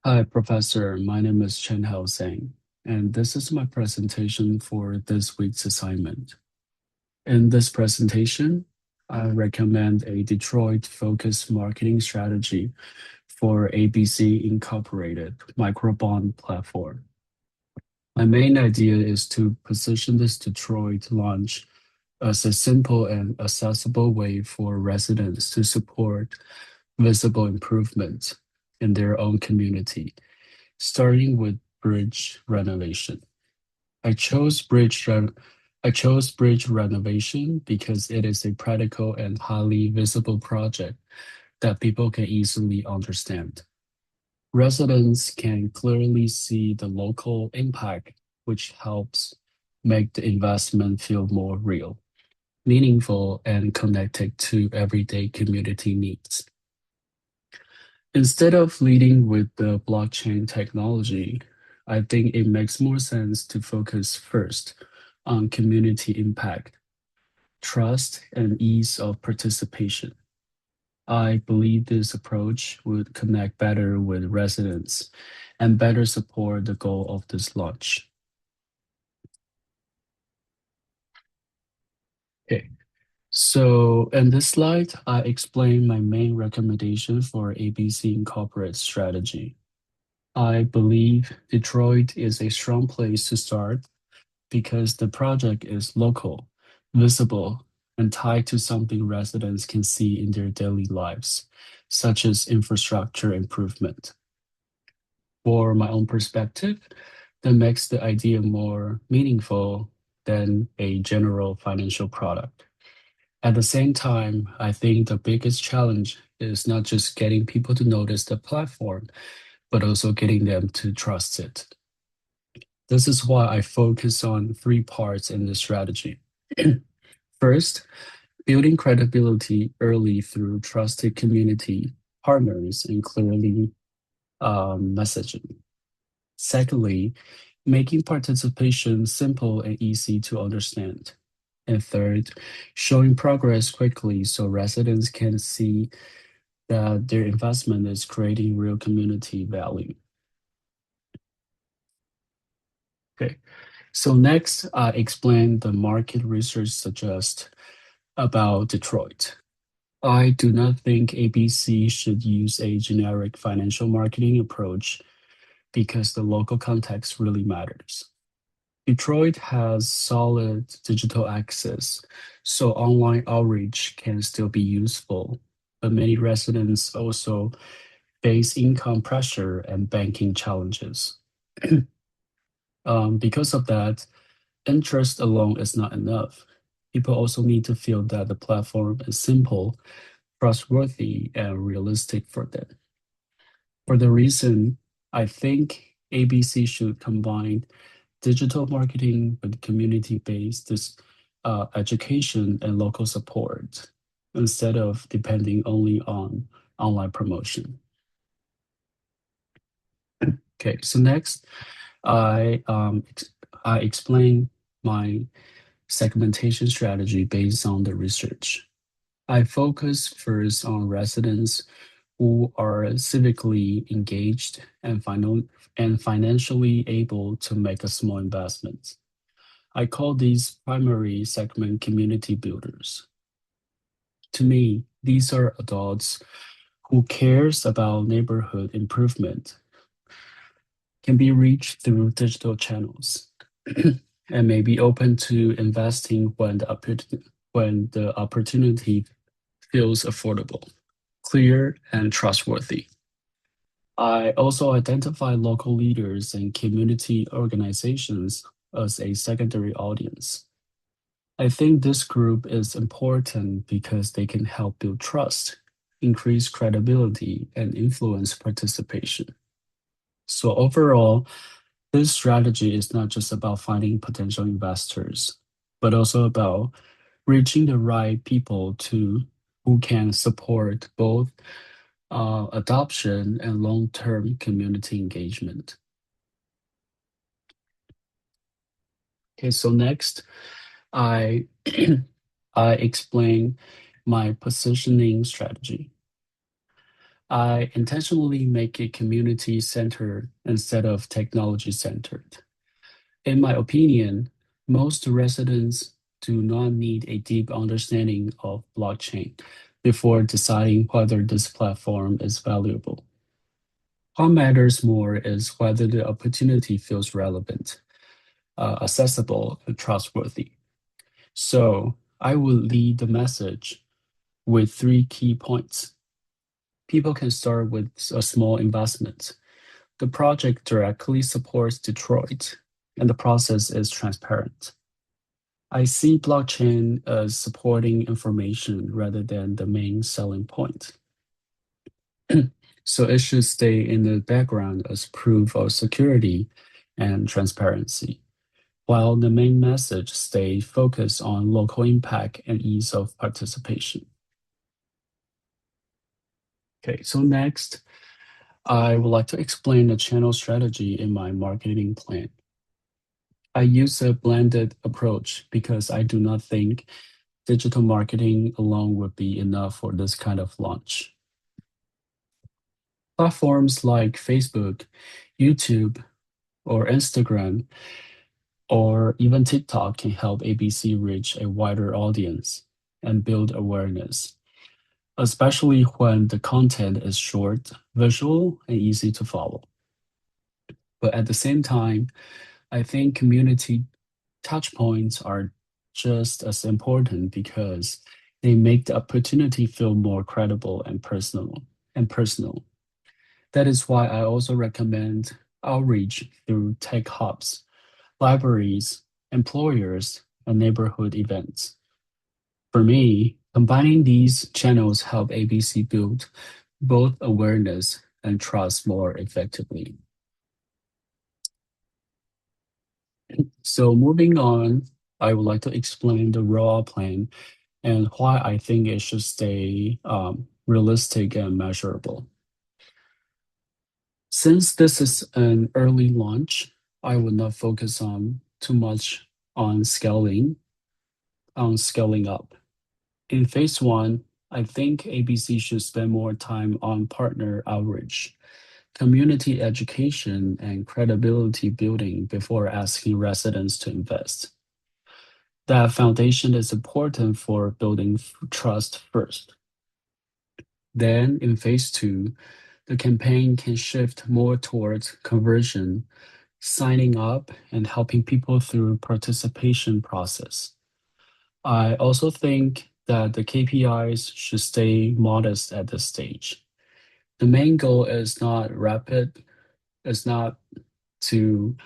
Hi, Professor. My name is Chien-Hao, and this is my presentation for this week's assignment. In this presentation, I recommend a Detroit-focused marketing strategy for ABC Incorporated microbond platform. My main idea is to position this Detroit launch as a simple and accessible way for residents to support visible improvements in their own community, starting with bridge renovation. I chose bridge re- I chose bridge renovation because it is a practical and highly visible project that people can easily understand. Residents can clearly see the local impact, which helps make the investment feel more real, meaningful, and connected to everyday community needs. Instead of leading with the blockchain technology, I think it makes more sense to focus first on community impact, trust, and ease of participation. I believe this approach would connect better with residents and better support the goal of this launch. Okay, so in this slide, I explain my main recommendation for ABC Incorporate strategy. I believe Detroit is a strong place to start because the project is local, visible, and tied to something residents can see in their daily lives, such as infrastructure improvement. For my own perspective, that makes the idea more meaningful than a general financial product. At the same time, I think the biggest challenge is not just getting people to notice the platform, but also getting them to trust it. This is why I focus on three parts in the strategy. First, building credibility early through trusted community partners and clearly messaging. Secondly, making participation simple and easy to understand. And third, showing progress quickly so residents can see that their investment is creating real community value. Okay, so next, I explain the market research suggests about Detroit. I do not think ABC should use a generic financial marketing approach because the local context really matters. Detroit has solid digital access, so online outreach can still be useful, but many residents also face income pressure and banking challenges. Because of that, interest alone is not enough. People also need to feel that the platform is simple, trustworthy, and realistic for them. For the reason, I think ABC should combine digital marketing with community-based education and local support instead of depending only on online promotion. Okay, so next, I explain my segmentation strategy based on the research. I focus first on residents who are civically engaged and financially able to make a small investment. I call these primary segment community builders. To me, these are adults who cares about neighborhood improvement, can be reached through digital channels, and may be open to investing when the opportunity feels affordable, clear, and trustworthy. I also identify local leaders and community organizations as a secondary audience. I think this group is important because they can help build trust, increase credibility, and influence participation. So overall, this strategy is not just about finding potential investors, but also about reaching the right people to who can support both adoption and long-term community engagement. Okay, so next, I I explain my positioning strategy. I intentionally make it community centered instead of technology centered. In my opinion, most residents do not need a deep understanding of blockchain before deciding whether this platform is valuable. What matters more is whether the opportunity feels relevant, accessible, and trustworthy. So I will lead the message with three key points. People can start with a small investment. The project directly supports Detroit, and the process is transparent. I see blockchain as supporting information rather than the main selling point. So it should stay in the background as proof of security and transparency, while the main message stay focused on local impact and ease of participation. Okay, so next, I would like to explain the channel strategy in my marketing plan. I use a blended approach because I do not think digital marketing alone would be enough for this kind of launch. Platforms like Facebook, YouTube, or Instagram, or even TikTok can help ABC reach a wider audience and build awareness, especially when the content is short, visual, and easy to follow. But at the same time, I think community touchpoints are just as important because they make the opportunity feel more credible and personal. That is why I also recommend outreach through tech hubs, libraries, employers, and neighborhood events. For me, combining these channels help ABC build both awareness and trust more effectively. So moving on, I would like to explain the rollout plan and why I think it should stay realistic and measurable. Since this is an early launch, I will not focus on too much on scaling up. In phase one, I think ABC should spend more time on partner outreach, community education, and credibility building before asking residents to invest. That foundation is important for building trust first. Then, in phase two, the campaign can shift more towards conversion, signing up, and helping people through participation process. I also think that the KPIs should stay modest at this stage. The main goal is not to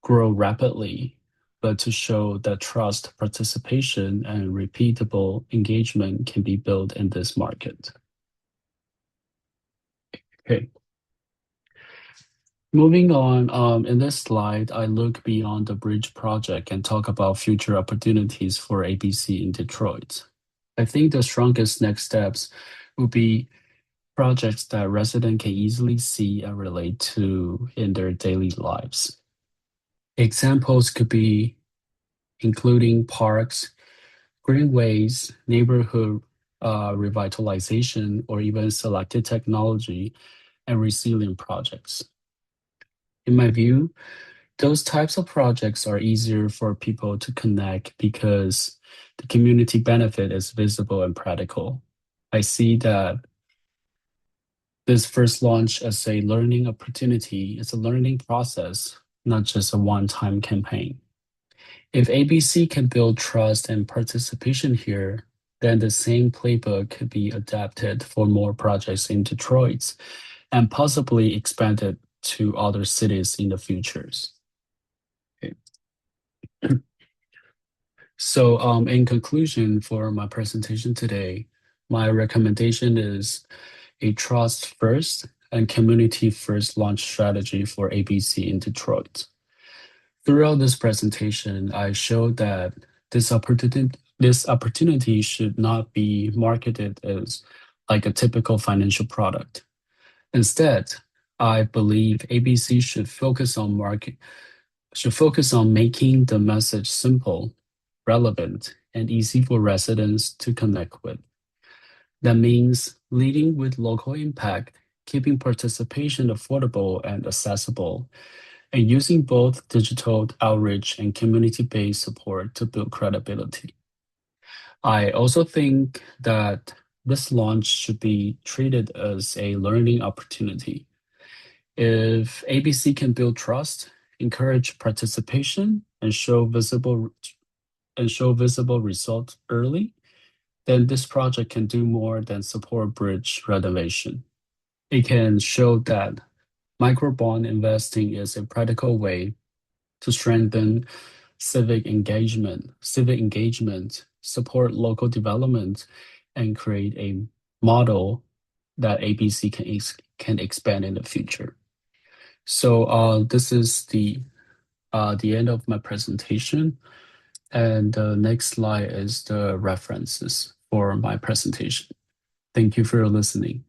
grow rapidly, but to show that trust, participation, and repeatable engagement can be built in this market. Okay. Moving on, in this slide, I look beyond the bridge project and talk about future opportunities for ABC in Detroit. I think the strongest next steps will be projects that residents can easily see and relate to in their daily lives. Examples could be including parks, greenways, neighborhood revitalization, or even selected technology and resilient projects. In my view, those types of projects are easier for people to connect because the community benefit is visible and practical. I see that this first launch as a learning opportunity is a learning process, not just a one-time campaign. If ABC can build trust and participation here, then the same playbook could be adapted for more projects in Detroit and possibly expanded to other cities in the futures. Okay. So, in conclusion, for my presentation today, my recommendation is a trust first and community first launch strategy for ABC in Detroit. Throughout this presentation, I showed that this opportunity should not be marketed as like a typical financial product. Instead, I believe ABC should focus on making the message simple, relevant, and easy for residents to connect with. That means leading with local impact, keeping participation affordable and accessible, and using both digital outreach and community-based support to build credibility. I also think that this launch should be treated as a learning opportunity. If ABC can build trust, encourage participation, and show visible results early, then this project can do more than support bridge renovation. It can show that microbond investing is a practical way to strengthen civic engagement, support local development, and create a model that ABC can expand in the future. So this is the end of my presentation, and the next slide is the references for my presentation. Thank you for listening.